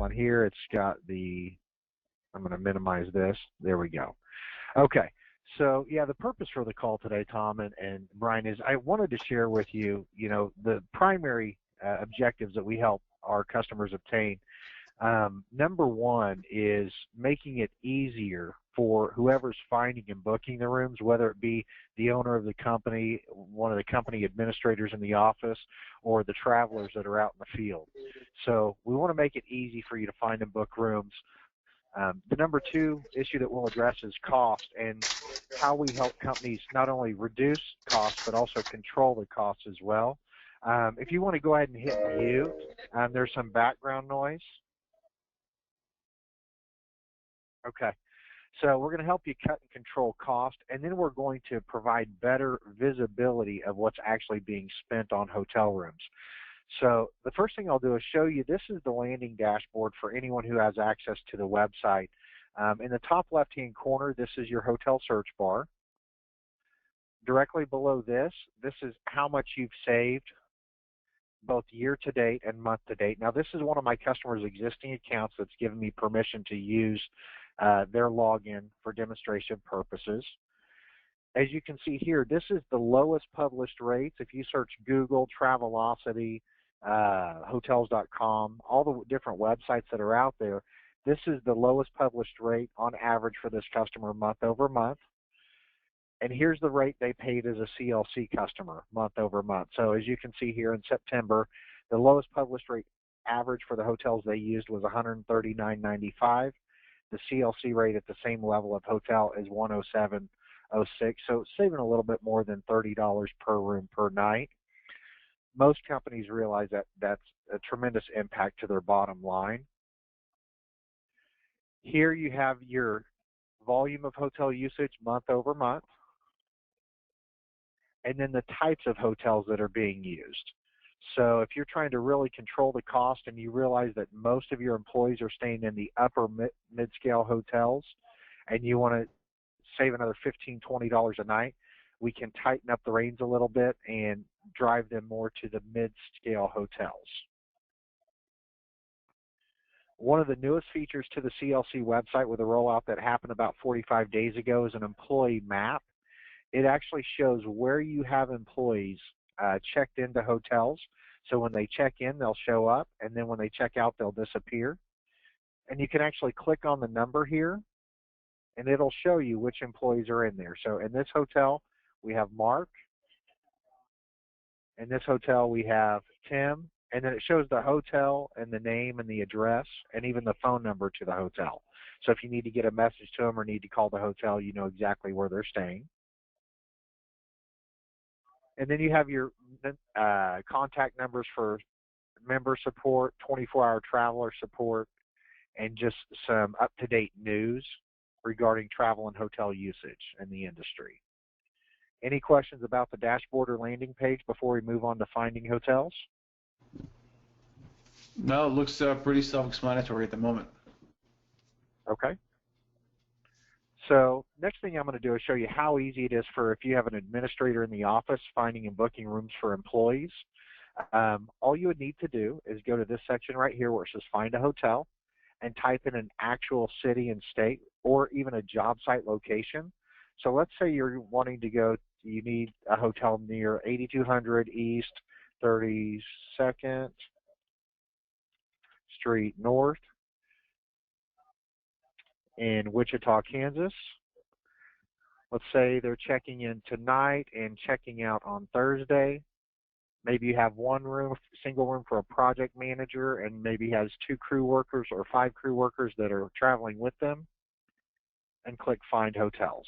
on here. It's got the, I'm going to minimize this. There we go. Okay. So, yeah, the purpose for the call today, Tom and Brian, is I wanted to share with you, the primary objectives that we help our customers obtain. Number one is making it easier for whoever's finding and booking the rooms, whether it be the owner of the company, one of the company administrators in the office, or the travelers that are out in the field. So we want to make it easy for you to find and book rooms. The number two issue that we'll address is cost and how we help companies not only reduce costs but also control the costs as well. If you want to go ahead and hit mute, there's some background noise. Okay, so we're going to help you cut and control cost, and then we're going to provide better visibility of what's actually being spent on hotel rooms. So the first thing I'll do is show you, this is the landing dashboard for anyone who has access to the website. In the top left-hand corner, this is your hotel search bar. Directly below this is how much you've saved both year-to-date and month-to-date. Now, this is one of my customers' existing accounts that's given me permission to use their login for demonstration purposes. As you can see here, this is the lowest published rates. If you search Google, Travelocity, hotels.com, all the different websites that are out there, this is the lowest published rate on average for this customer month over month. And here's the rate they paid as a CLC customer month over month. So as you can see here in September, the lowest published rate average for the hotels they used was $139.95. The CLC rate at the same level of hotel is $107.06. So it's saving a little bit more than $30 per room per night. Most companies realize that that's a tremendous impact to their bottom line. Here you have your volume of hotel usage month over month, and then the types of hotels that are being used. So if you're trying to really control the cost and you realize that most of your employees are staying in the upper mid-scale hotels and you want to save another $15, $20 a night, we can tighten up the reins a little bit and drive them more to the mid-scale hotels. One of the newest features to the CLC website with a rollout that happened about 45 days ago is an employee map. It actually shows where you have employees checked into hotels. So when they check in, they'll show up, and then when they check out, they'll disappear. And you can actually click on the number here, and it'll show you which employees are in there. So in this hotel, we have Mark. In this hotel, we have Tim. And then it shows the hotel and the name and the address and even the phone number to the hotel. So if you need to get a message to them or need to call the hotel, you know exactly where they're staying. And then you have your contact numbers for member support, 24-hour traveler support, and just some up-to-date news regarding travel and hotel usage in the industry. Any questions about the dashboard or landing page before we move on to finding hotels? No, it looks pretty self-explanatory at the moment. Okay. So next thing I'm going to do is show you how easy it is for, if you have an administrator in the office, finding and booking rooms for employees. All you would need to do is go to this section right here where it says find a hotel and type in an actual city and state or even a job site location. So let's say you're wanting to go, you need a hotel near 8200 East 32nd Street North in Wichita, Kansas. Let's say they're checking in tonight and checking out on Thursday. Maybe you have one room, single room for a project manager, and maybe has 2 crew workers or 5 crew workers that are traveling with them, and click Find Hotels.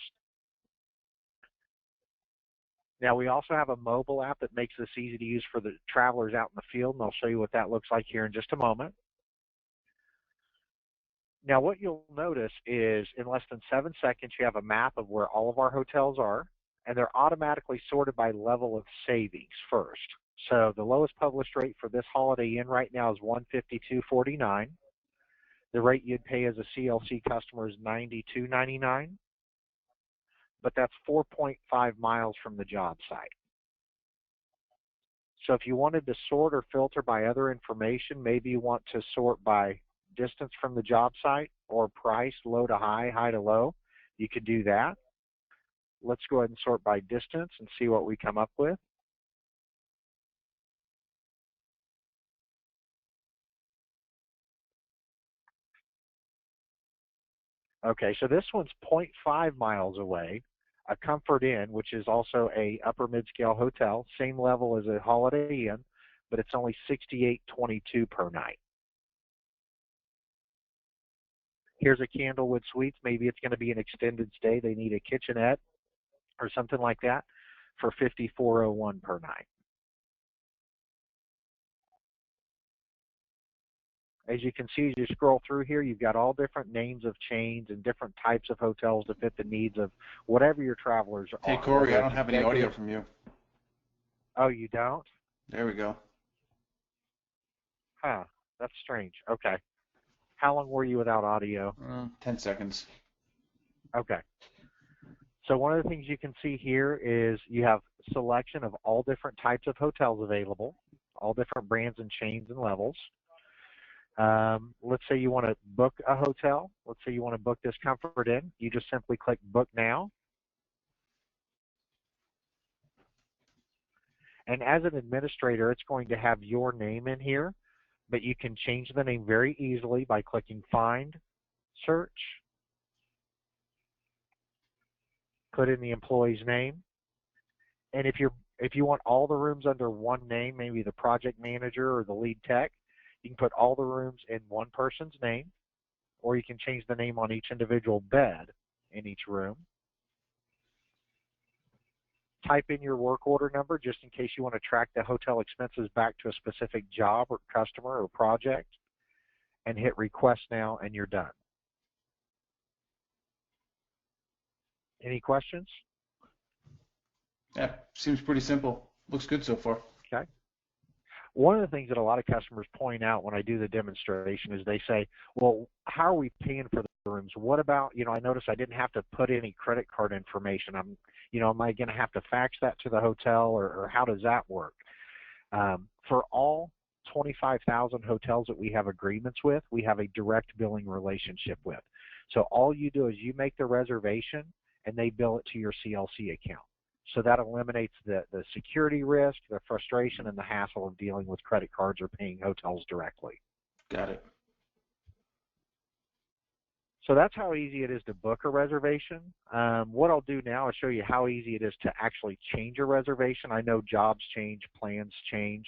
Now, we also have a mobile app that makes this easy to use for the travelers out in the field, and I'll show you what that looks like here in just a moment. Now, what you'll notice is in less than 7 seconds, you have a map of where all of our hotels are, and they're automatically sorted by level of savings first. So the lowest published rate for this Holiday Inn right now is $152.49. The rate you'd pay as a CLC customer is $92.99, but that's 4.5 miles from the job site. So if you wanted to sort or filter by other information, maybe you want to sort by distance from the job site or price, low to high, high to low, you could do that. Let's go ahead and sort by distance and see what we come up with. Okay, so this one's 0.5 miles away, a Comfort Inn, which is also a upper mid-scale hotel, same level as a Holiday Inn, but it's only $68.22 per night. Here's a Candlewood Suites. Maybe it's going to be an extended stay. They need a kitchenette or something like that for $54.01 per night. As you can see, as you scroll through here, you've got all different names of chains and different types of hotels to fit the needs of whatever your travelers are. Hey, Cory, I don't have any audio from you. Oh, you don't? There we go. Huh, that's strange. Okay. How long were you without audio? 10 seconds. Okay. So one of the things you can see here is you have selection of all different types of hotels available, all different brands and chains and levels. Let's say you want to book a hotel. Let's say you want to book this Comfort Inn. You just simply click Book Now. And as an administrator, it's going to have your name in here, but you can change the name very easily by clicking Find, Search, put in the employee's name. And if you want all the rooms under one name, maybe the project manager or the lead tech, you can put all the rooms in one person's name, or you can change the name on each individual bed in each room. Type in your work order number just in case you want to track the hotel expenses back to a specific job or customer or project, and hit Request Now, and you're done. Any questions? Yeah, seems pretty simple. Looks good so far. Okay. One of the things that a lot of customers point out when I do the demonstration is they say, well, how are we paying for the rooms? What about, I noticed I didn't have to put any credit card information. Am I going to have to fax that to the hotel, or how does that work? For all 25,000 hotels that we have agreements with, we have a direct billing relationship with. So all you do is you make the reservation and they bill it to your CLC account. So that eliminates the security risk, the frustration, and the hassle of dealing with credit cards or paying hotels directly. Got it. So that's how easy it is to book a reservation. What I'll do now is show you how easy it is to actually change a reservation. I know jobs change, plans change.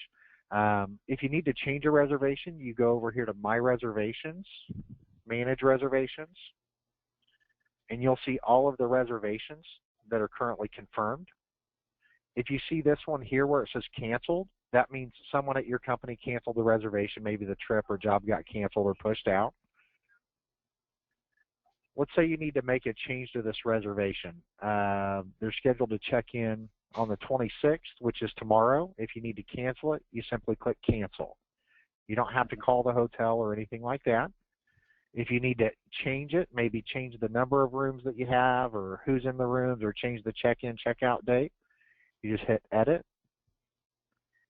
If you need to change a reservation, you go over here to My Reservations, Manage Reservations, and you'll see all of the reservations that are currently confirmed. If you see this one here where it says canceled, that means someone at your company canceled the reservation. Maybe the trip or job got canceled or pushed out. Let's say you need to make a change to this reservation. They're scheduled to check in on the 26th, which is tomorrow. If you need to cancel it, you simply click Cancel. You don't have to call the hotel or anything like that. If you need to change it, maybe change the number of rooms that you have or who's in the rooms, or change the check-in, check-out date, you just hit Edit.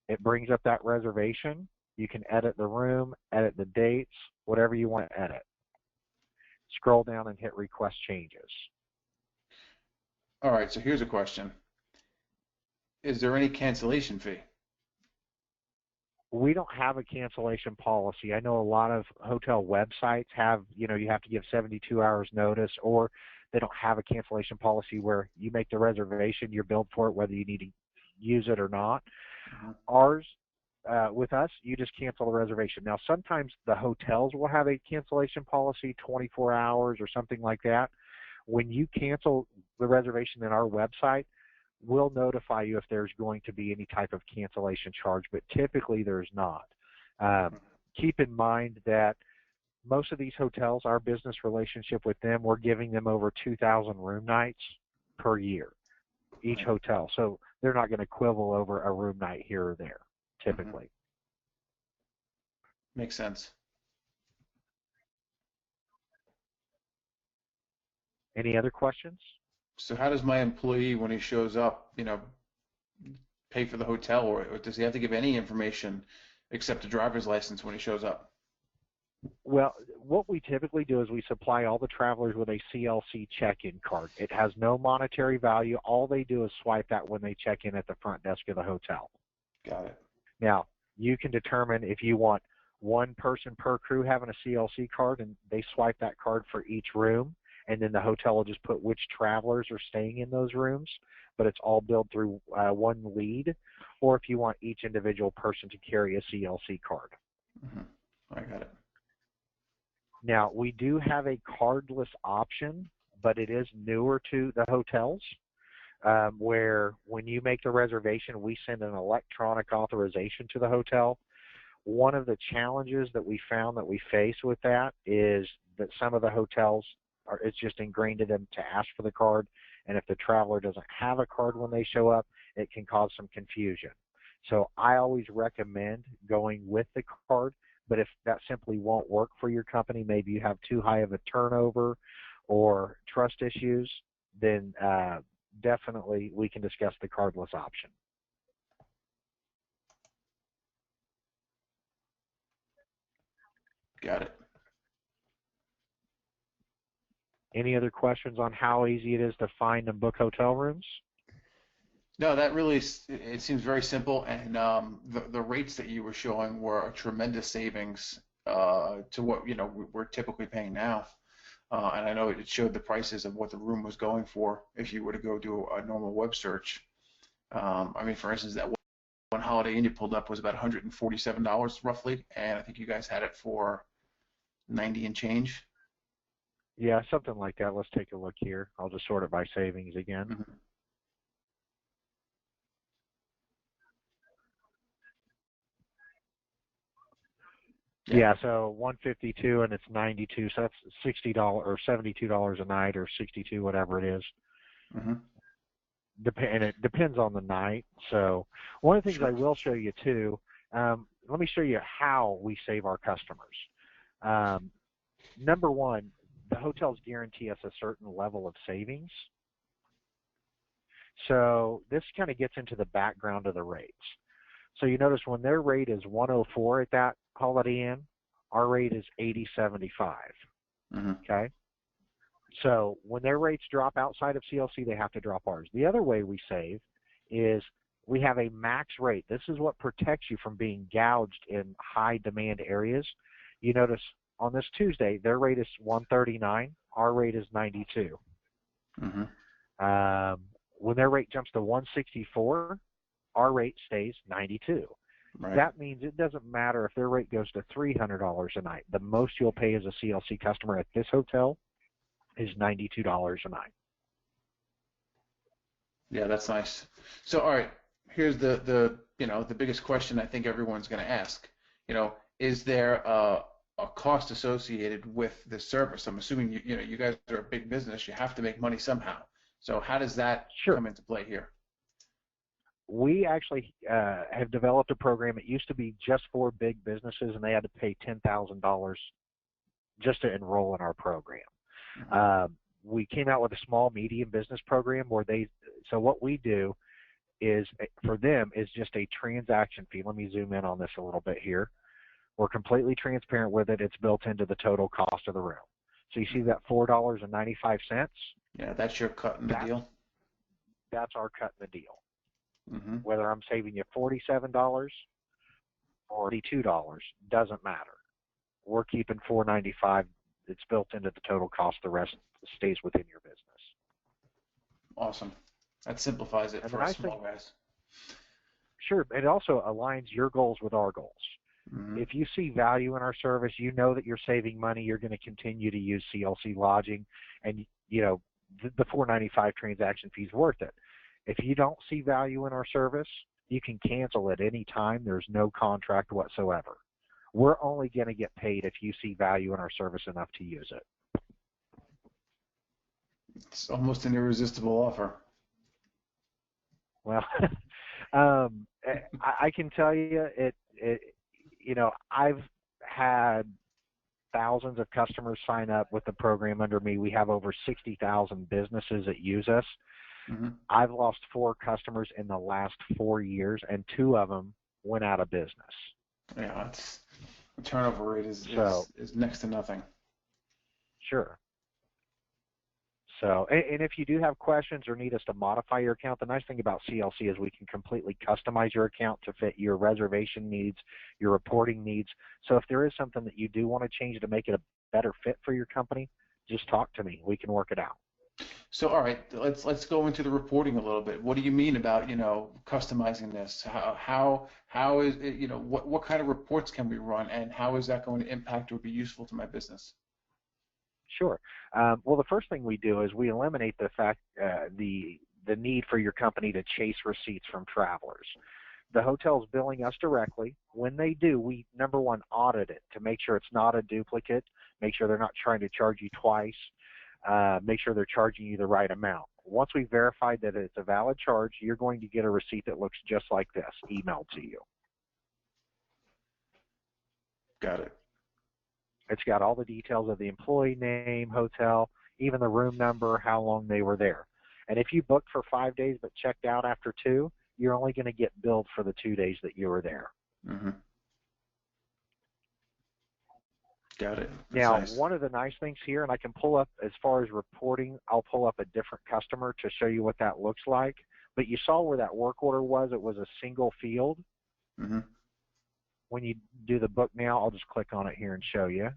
It brings up that reservation. You can edit the room, edit the dates, whatever you want to edit. Scroll down and hit Request Changes. All right, so here's a question. Is there any cancellation fee? We don't have a cancellation policy. I know a lot of hotel websites have, you have to give 72 hours notice, or they don't have a cancellation policy where you make the reservation, you're billed for it, whether you need to use it or not. Ours, with us, you just cancel the reservation. Now, sometimes the hotels will have a cancellation policy, 24 hours or something like that. When you cancel the reservation in our website, we'll notify you if there's going to be any type of cancellation charge, but typically there's not. Keep in mind that most of these hotels, our business relationship with them, we're giving them over 2,000 room nights per year, each hotel. So they're not going to quibble over a room night here or there, typically. Makes sense. Any other questions? So how does my employee, when he shows up, pay for the hotel, or does he have to give any information except a driver's license when he shows up? Well, what we typically do is we supply all the travelers with a CLC check-in card. It has no monetary value. All they do is swipe that when they check in at the front desk of the hotel. Got it. Now, you can determine if you want one person per crew having a CLC card, and they swipe that card for each room, and then the hotel will just put which travelers are staying in those rooms, but it's all billed through one lead, or if you want each individual person to carry a CLC card. I got it. Now, we do have a cardless option, but it is newer to the hotels, where when you make the reservation, we send an electronic authorization to the hotel. One of the challenges that we found that we face with that is that some of the hotels, it's just ingrained in them to ask for the card, and if the traveler doesn't have a card when they show up, it can cause some confusion. So I always recommend going with the card, but if that simply won't work for your company, maybe you have too high of a turnover or trust issues, then definitely we can discuss the cardless option. Got it. Any other questions on how easy it is to find and book hotel rooms? No, that really, it seems very simple, and the rates that you were showing were a tremendous savings to what we're typically paying now. And I know it showed the prices of what the room was going for if you were to go do a normal web search. I mean, for instance, that one Holiday Inn you pulled up was about $147 roughly, and I think you guys had it for 90 and change. Yeah, something like that. Let's take a look here. I'll just sort it by savings again. Mm-hmm. Yeah, so 152 and it's 92, so that's $60 or $72 a night or 62, whatever it is. Mm-hmm. And it depends on the night. So one of the things Sure. I will show you too, let me show you how we save our customers. Number one, the hotels guarantee us a certain level of savings. So this kind of gets into the background of the rates. So you notice when their rate is 104 at that Holiday Inn, our rate is 80.75. Mm-hmm. Okay? So when their rates drop outside of CLC, they have to drop ours. The other way we save is we have a max rate. This is what protects you from being gouged in high demand areas. You notice on this Tuesday, their rate is 139. Our rate is 92. Mm-hmm. When their rate jumps to 164, our rate stays 92. Right. That means it doesn't matter if their rate goes to $300 a night. The most you'll pay as a CLC customer at this hotel is $92 a night. Yeah, that's nice. So, all right, here's the biggest question I think everyone's going to ask. Is there a cost associated with this service? I'm assuming you guys are a big business. You have to make money somehow. So how does that come into play here? We actually have developed a program. It used to be just for big businesses, and they had to pay $10,000 just to enroll in our program. Mm-hmm. We came out with a small medium business program where so what we do is, for them, is just a transaction fee. Let me zoom in on this a little bit here. We're completely transparent with it. It's built into the total cost of the room. So you see that $4.95? Yeah, that's your cut in the deal? That's our cut in the deal. Mm-hmm. Whether I'm saving you $47 or $82, doesn't matter. We're keeping $4.95. It's built into the total cost. The rest stays within your business. Awesome. That simplifies it for us small guys. Sure. It also aligns your goals with our goals. Mm-hmm. If you see value in our service, you know that you're saving money, you're going to continue to use CLC lodging, and the $4.95 transaction fee is worth it. If you don't see value in our service, you can cancel at any time. There's no contract whatsoever. We're only going to get paid if you see value in our service enough to use it. It's almost an irresistible offer. Well, I can tell you, I've had thousands of customers sign up with the program under me. We have over 60,000 businesses that use us. Mm-hmm. I've lost 4 customers in the last 4 years, and 2 of them went out of business. Yeah, The turnover rate is, So, is next to nothing. sure. So, and if you do have questions or need us to modify your account, the nice thing about CLC is we can completely customize your account to fit your reservation needs, your reporting needs. So if there is something that you do want to change to make it a better fit for your company, just talk to me. We can work it out. So, all right, let's go into the reporting a little bit. What do you mean about, customizing this? How is it, what kind of reports can we run, and how is that going to impact or be useful to my business? Sure. Well, the first thing we do is we eliminate the need for your company to chase receipts from travelers. The hotel's billing us directly. When they do, we, number one, audit it to make sure it's not a duplicate, make sure they're not trying to charge you twice, make sure they're charging you the right amount. Once we've verified that it's a valid charge, you're going to get a receipt that looks just like this, emailed to you. Got it. It's got all the details of the employee name, hotel, even the room number, how long they were there. And if you booked for 5 days but checked out after 2, you're only going to get billed for the 2 days that you were there. Mm-hmm. Got it. That's now, nice. One of the nice things here, and I can pull up, as far as reporting, I'll pull up a different customer to show you what that looks like. But you saw where that work order was. It was a single field. Mm-hmm. When you do the book now, I'll just click on it here and show you.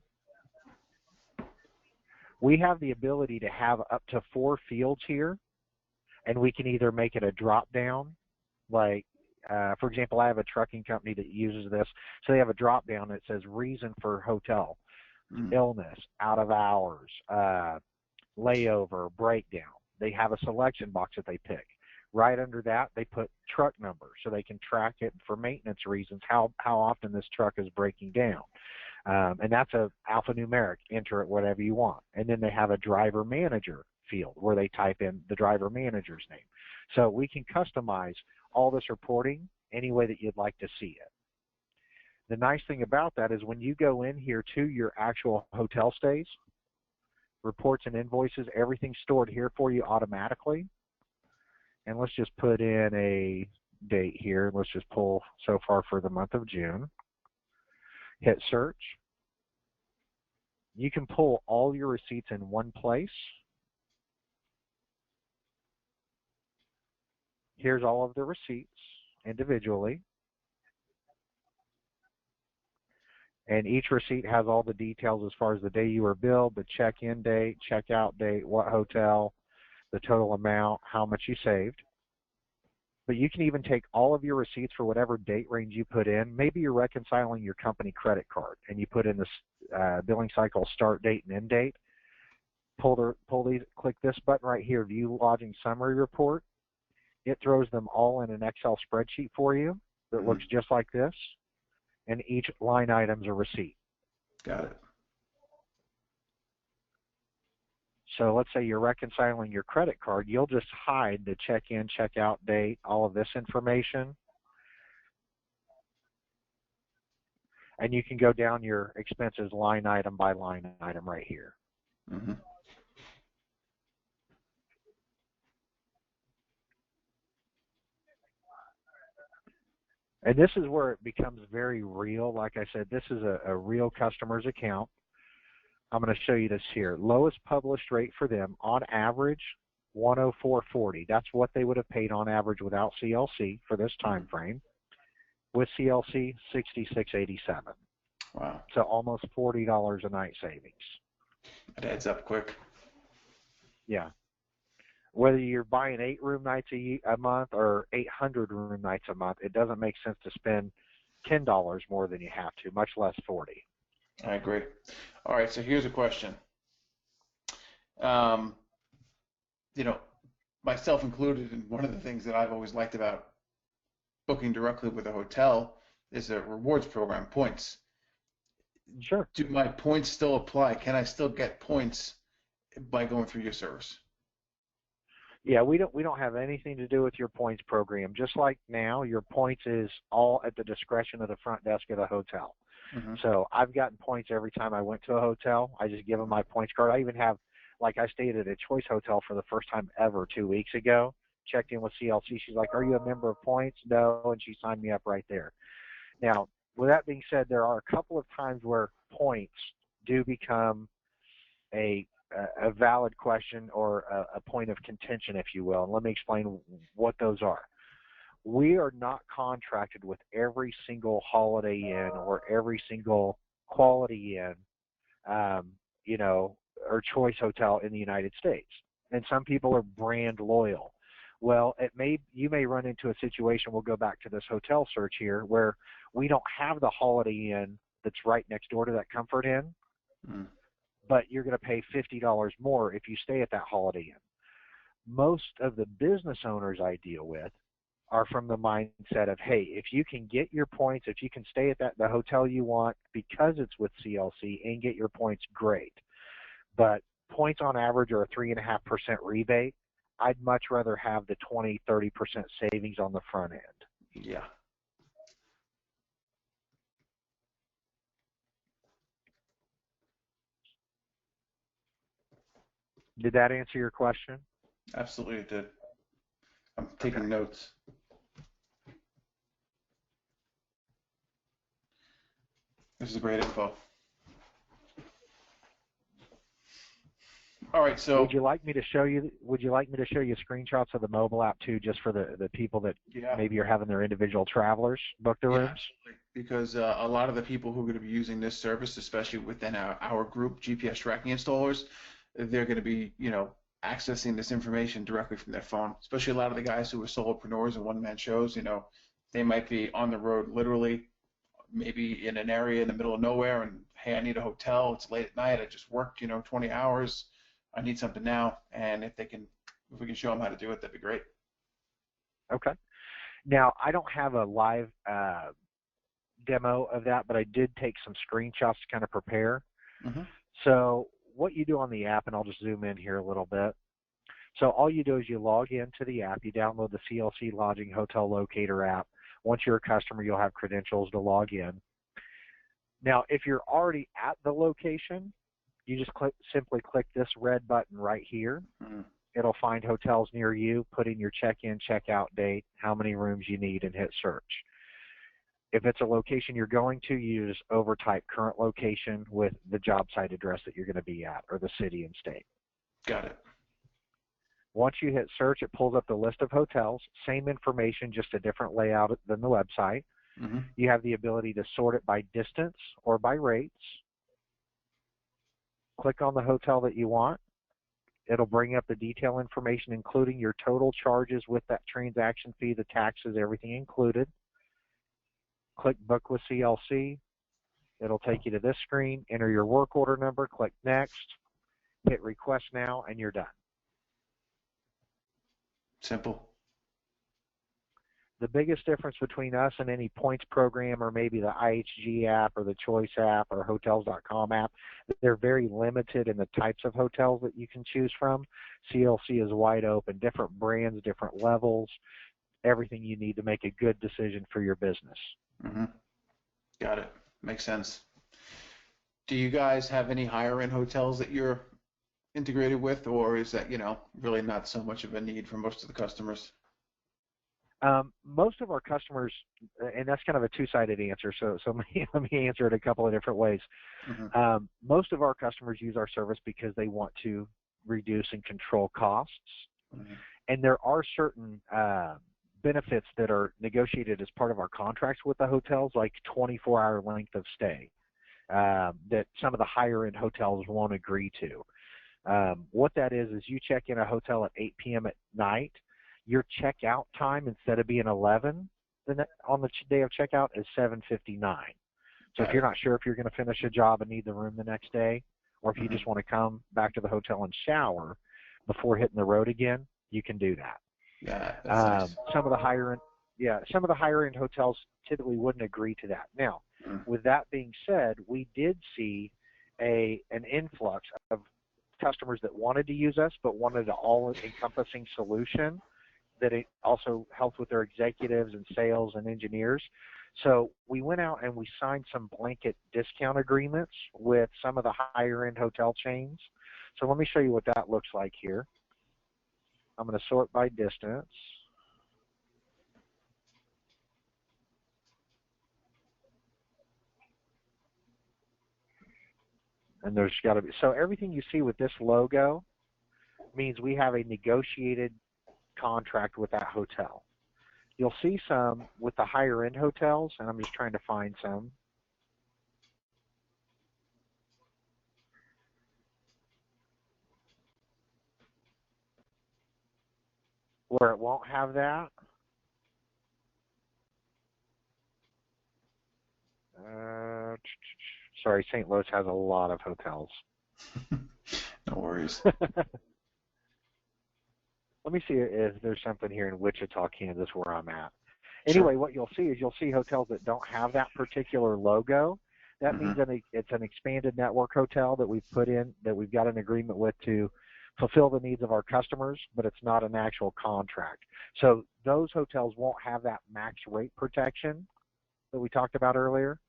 We have the ability to have up to 4 fields here, and we can either make it a drop down, like, for example, I have a trucking company that uses this, so they have a drop down that says reason for hotel, illness, out of hours, layover, breakdown. They have a selection box that they pick. Right under that, they put truck number so they can track it for maintenance reasons, how often this truck is breaking down. And that's a alphanumeric. Enter it whatever you want. And then they have a driver manager field where they type in the driver manager's name. So we can customize all this reporting any way that you'd like to see it. The nice thing about that is when you go in here to your actual hotel stays, reports and invoices, everything's stored here for you automatically. And let's just put in a date here. Let's just pull so far for the month of June. Hit search. You can pull all your receipts in one place. Here's all of the receipts individually. And each receipt has all the details as far as the day you were billed, the check-in date, check-out date, what hotel, the total amount, how much you saved. But you can even take all of your receipts for whatever date range you put in. Maybe you're reconciling your company credit card and you put in the billing cycle start date and end date. Click this button right here, View Lodging Summary Report. It throws them all in an Excel spreadsheet for you that looks just like this, and each line item's a receipt. Got it. So let's say you're reconciling your credit card, you'll just hide the check-in, check-out date, all of this information. And you can go down your expenses line item by line item right here. Mm-hmm. And this is where it becomes very real. Like I said, this is a real customer's account. I'm going to show you this here. Lowest published rate for them, on average, $104.40. That's what they would have paid on average without CLC for this time frame. With CLC, $66.87. Wow. So almost $40 a night savings. It adds up quick. Yeah. Whether you're buying 8 room nights a month or 800 room nights a month, it doesn't make sense to spend $10 more than you have to, much less $40. I agree. All right, so here's a question. Myself included, and one of the things that I've always liked about booking directly with a hotel is a rewards program, points. Sure. Do my points still apply? Can I still get points by going through your service? Yeah, we don't have anything to do with your points program. Just like now, your points is all at the discretion of the front desk of the hotel. Mm-hmm. So I've gotten points every time I went to a hotel. I just give them my points card. I even have, like I stayed at a Choice Hotel for the first time ever 2 weeks ago. Checked in with CLC. She's like, "Are you a member of Points?" No, and she signed me up right there. Now, with that being said, there are a couple of times where points do become a valid question or a point of contention, if you will. And let me explain what those are. We are not contracted with every single Holiday Inn or every single Quality Inn, or Choice Hotel in the United States. And some people are brand loyal. Well, you may run into a situation, we'll go back to this hotel search here, where we don't have the Holiday Inn that's right next door to that Comfort Inn, but you're going to pay $50 more if you stay at that Holiday Inn. Most of the business owners I deal with are from the mindset of, hey, if you can get your points, if you can stay at the hotel you want because it's with CLC and get your points, great. But points on average are a 3.5% rebate. I'd much rather have the 20, 30% savings on the front end. Yeah. Did that answer your question? Absolutely it did. I'm taking notes. This is great info. All right, so would you like me to show you screenshots of the mobile app too, just for the people that maybe are having their individual travelers book their rooms? Absolutely. Because a lot of the people who are going to be using this service, especially within our group, GPS tracking installers, they're going to be, accessing this information directly from their phone. Especially a lot of the guys who are solopreneurs and one-man shows, they might be on the road literally, maybe in an area in the middle of nowhere, and hey, I need a hotel. It's late at night. I just worked, 20 hours. I need something now. And if we can show them how to do it, that'd be great. Okay. Now, I don't have a live demo of that, but I did take some screenshots to kind of prepare. Mm-hmm. So what you do on the app, and I'll just zoom in here a little bit. So all you do is you log into the app. You download the CLC Lodging Hotel Locator app. Once you're a customer, you'll have credentials to log in. Now, if you're already at the location, you just simply click this red button right here. Mm-hmm. It'll find hotels near you, put in your check-in, check-out date, how many rooms you need, and hit search. If it's a location you're going to, you just overtype current location with the job site address that you're going to be at, or the city and state. Got it. Once you hit search, it pulls up the list of hotels, same information, just a different layout than the website. Mm-hmm. You have the ability to sort it by distance or by rates. Click on the hotel that you want. It'll bring up the detail information, including your total charges with that transaction fee, the taxes, everything included. Click Book with CLC. It'll take you to this screen. Enter your work order number. Click Next. Hit Request Now, and you're done. Simple. The biggest difference between us and any points program or maybe the IHG app or the Choice app or Hotels.com app, they're very limited in the types of hotels that you can choose from. CLC is wide open, different brands, different levels, everything you need to make a good decision for your business. Mm-hmm. Got it. Makes sense. Do you guys have any higher-end hotels that you're integrated with, or is that, really not so much of a need for most of the customers? Most of our customers, and that's kind of a two-sided answer, so let me answer it a couple of different ways. Mm-hmm. Most of our customers use our service because they want to reduce and control costs, Mm-hmm. and there are certain benefits that are negotiated as part of our contracts with the hotels, like 24-hour length of stay, that some of the higher-end hotels won't agree to. What that is you check in a hotel at 8 p.m. at night. Your checkout time, instead of being 11 on the day of checkout, is 7:59. So if you're not sure if you're going to finish a job and need the room the next day, or if you just want to come back to the hotel and shower before hitting the road again, you can do that. Yeah, that's nice. Some of the higher end hotels typically wouldn't agree to that. Now, with that being said, we did see an influx of customers that wanted to use us but wanted an all-encompassing solution that it also helped with their executives and sales and engineers. So we went out and we signed some blanket discount agreements with some of the higher-end hotel chains. So let me show you what that looks like here. I'm going to sort by distance. And there's got to be, so everything you see with this logo means we have a negotiated contract with that hotel. You'll see some with the higher end hotels, and I'm just trying to find some. Where it won't have that. Sorry, St. Louis has a lot of hotels. No worries. Let me see if there's something here in Wichita, Kansas, where I'm at. Anyway, Sure. what you'll see is you'll see hotels that don't have that particular logo. That Mm-hmm. means it's an expanded network hotel that we've put in, that we've got an agreement with to fulfill the needs of our customers, but it's not an actual contract. So those hotels won't have that max rate protection that we talked about earlier.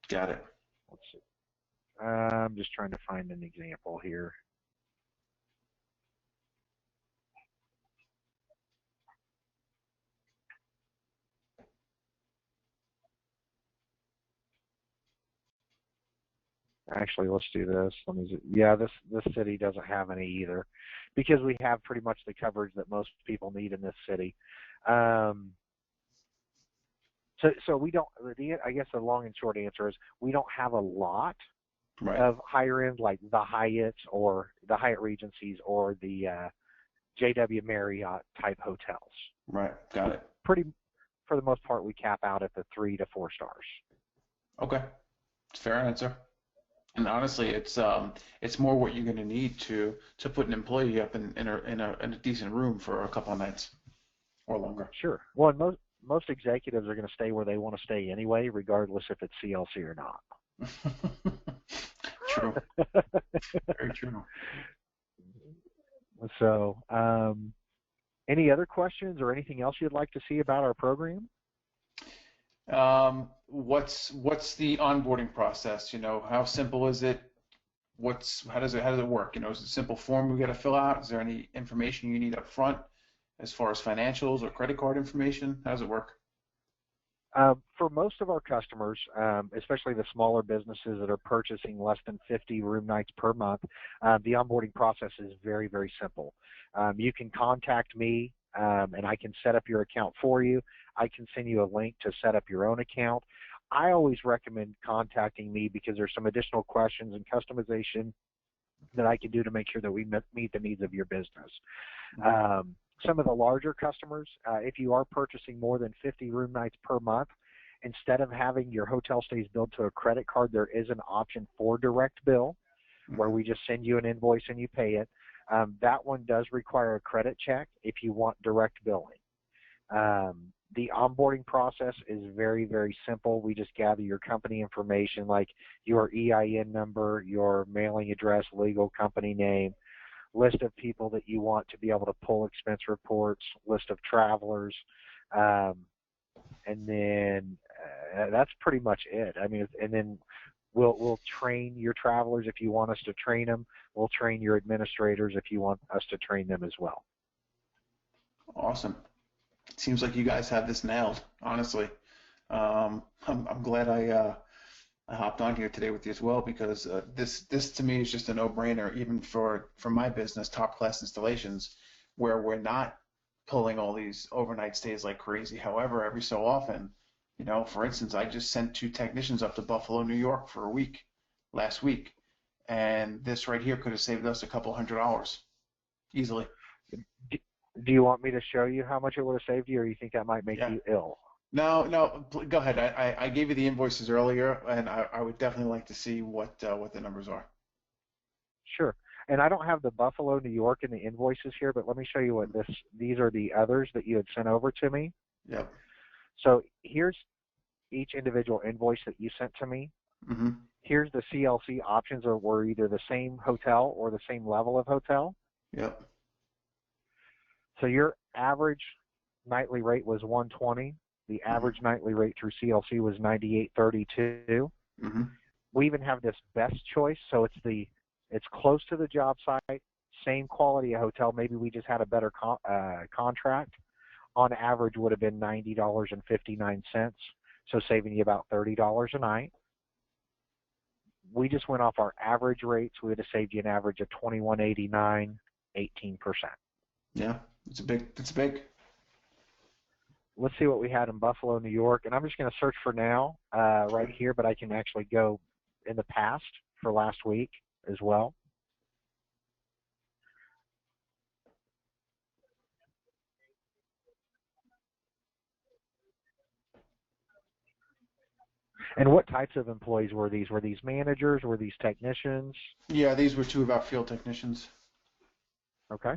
Got it. Let's see. I'm just trying to find an example here. Actually, let's do this. Yeah, this city doesn't have any either, because we have pretty much the coverage that most people need in this city. So we don't. I guess the long and short answer is we don't have a lot Right. of higher end, like the Hyatts or the Hyatt Regencies or the JW Marriott type hotels. Right. Got it. For the most part, we cap out at the 3 to 4 stars. Okay. Fair answer. And honestly, it's more what you're going to need to put an employee up in a decent room for a couple of nights or longer. Sure. Well, and most executives are going to stay where they want to stay anyway, regardless if it's CLC or not. True. Very true. So, any other questions or anything else you'd like to see about our program? What's the onboarding process? You know, how simple is it? How does it work? You know, is it a simple form we got to fill out? Is there any information you need up front as far as financials or credit card information? How does it work? For most of our customers, especially the smaller businesses that are purchasing less than 50 room nights per month, the onboarding process is very, very simple. You can contact me, and I can set up your account for you. I can send you a link to set up your own account. I always recommend contacting me because there's some additional questions and customization that I can do to make sure that we meet the needs of your business. Some of the larger customers, if you are purchasing more than 50 room nights per month, instead of having your hotel stays billed to a credit card, there is an option for direct bill where we just send you an invoice and you pay it. That one does require a credit check if you want direct billing. The onboarding process is very, very simple. We just gather your company information like your EIN number, your mailing address, legal company name, list of people that you want to be able to pull expense reports, list of travelers, and then that's pretty much it. I mean, and then we'll train your travelers if you want us to train them. We'll train your administrators if you want us to train them as well. Awesome. It seems like you guys have this nailed, honestly. I'm glad I hopped on here today with you as well because this to me is just a no-brainer, even for my business, Top Class Installations, where we're not pulling all these overnight stays like crazy. However, every so often, you know, for instance, I just sent 2 technicians up to Buffalo, New York for a week last week, and this right here could have saved us a couple $100 easily. Do you want me to show you how much it would have saved you, or you think that might make you ill? No, go ahead. I gave you the invoices earlier, and I would definitely like to see what the numbers are. Sure. And I don't have the Buffalo, New York in the invoices here, but let me show you what these are the others that you had sent over to me. Yep. So here's each individual invoice that you sent to me. Mm-hmm. Here's the CLC options, or were either the same hotel or the same level of hotel. Yep. So your average nightly rate was $120. The average nightly rate through CLC was $98.32. Mm-hmm. We even have this best choice, so it's close to the job site, same quality of hotel. Maybe we just had a better contract. On average, would have been $90.59, so saving you about $30 a night. we just went off our average rates. We would have saved you an average of $21.89, 18%. Yeah, it's big. Let's see what we had in Buffalo, New York, and I'm just going to search for now right here, but I can actually go in the past for last week as well. And what types of employees were these? Were these managers? Were these technicians? Yeah, these were two of our field technicians. Okay.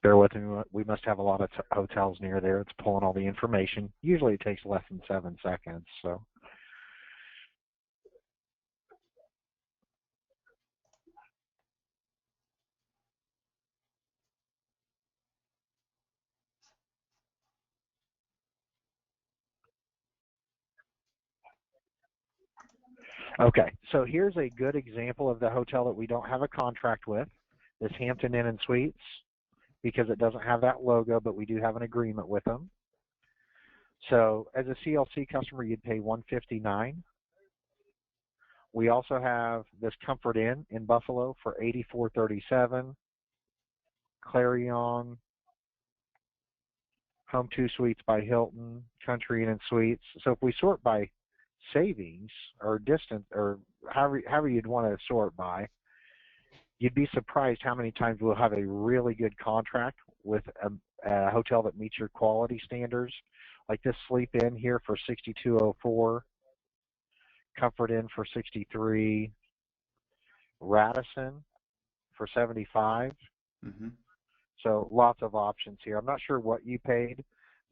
Bear with me. We must have a lot of hotels near there. It's pulling all the information. Usually it takes less than 7 seconds. So. Okay, so here's a good example of the hotel that we don't have a contract with, this Hampton Inn and Suites, because it doesn't have that logo, but we do have an agreement with them. So as a CLC customer, you'd pay $159. We also have this Comfort Inn in Buffalo for $84.37. Clarion, Home 2 Suites by Hilton, Country Inn and Suites. So if we sort by savings or distance or however you'd want to sort by, you'd be surprised how many times we'll have a really good contract with a hotel that meets your quality standards. Like this Sleep Inn here for $62.04, Comfort Inn for $63, Radisson for $75. Mm-hmm. So lots of options here. I'm not sure what you paid,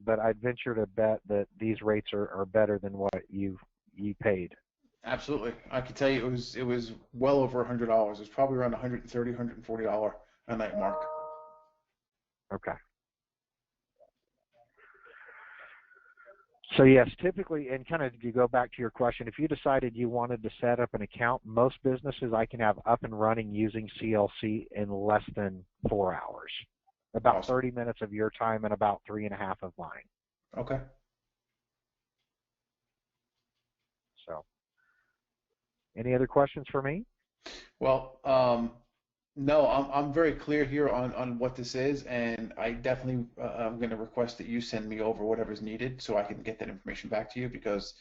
but I'd venture to bet that these rates are better than what you paid. Absolutely. I can tell you it was well over $100. It was probably around $130, $140 a night mark. Okay. So yes, typically, and kind of to go back to your question, if you decided you wanted to set up an account, most businesses I can have up and running using CLC in less than 4 hours. About Awesome. 30 minutes of your time and about 3.5 of mine. Okay. So, any other questions for me? Well, no, I'm very clear here on what this is, and I definitely I'm going to request that you send me over whatever's needed so I can get that information back to you because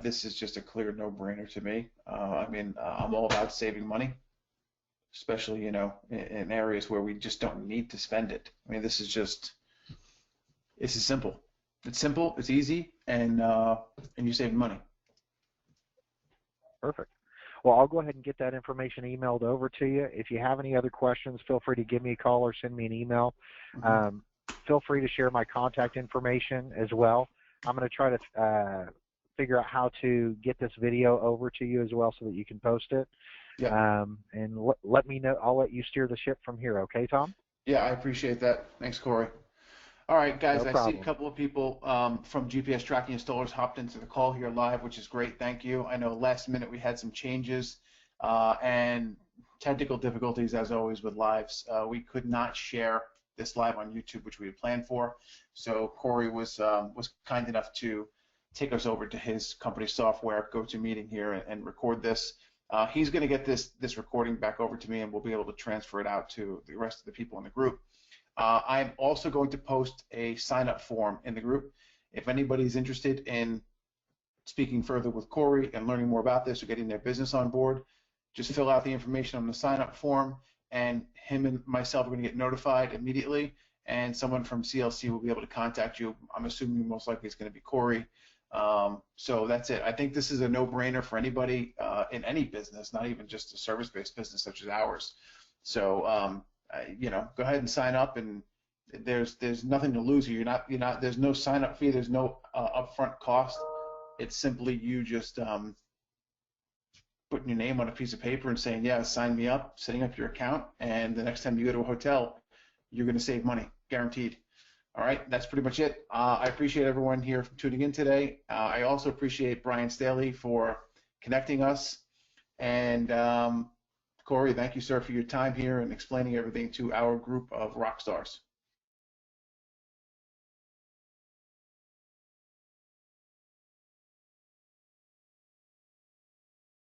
this is just a clear no-brainer to me. I mean, I'm all about saving money, especially in areas where we just don't need to spend it. I mean, this is simple. It's simple, it's easy, and you save money. Perfect. Well, I'll go ahead and get that information emailed over to you. If you have any other questions, feel free to give me a call or send me an email. Mm-hmm. Feel free to share my contact information as well. I'm going to try to figure out how to get this video over to you as well so that you can post it. Yeah. And let me know. I'll let you steer the ship from here. Okay, Tom? Yeah, I appreciate that. Thanks, Cory. All right, guys, No I problem. see a couple of people from GPS Tracking Installers hopped into the call here live, which is great. Thank you. I know last minute we had some changes and technical difficulties, as always, with lives. We could not share this live on YouTube, which we had planned for. So Cory was kind enough to take us over to his company software, GoToMeeting here, and record this. He's going to get this recording back over to me, and we'll be able to transfer it out to the rest of the people in the group. I'm also going to post a sign-up form in the group. If anybody's interested in speaking further with Cory and learning more about this or getting their business on board, just fill out the information on the sign-up form, and him and myself are going to get notified immediately, and someone from CLC will be able to contact you. I'm assuming most likely it's going to be Cory. So that's it. I think this is a no-brainer for anybody in any business, not even just a service-based business such as ours. So go ahead and sign up, and there's nothing to lose here. You're not. There's no sign-up fee. There's no upfront cost. It's simply you just putting your name on a piece of paper and saying, yeah, sign me up, setting up your account, and the next time you go to a hotel, you're going to save money, guaranteed. All right, that's pretty much it. I appreciate everyone here for tuning in today. I also appreciate Brian Staley for connecting us. And Cory, thank you, sir, for your time here and explaining everything to our group of rock stars.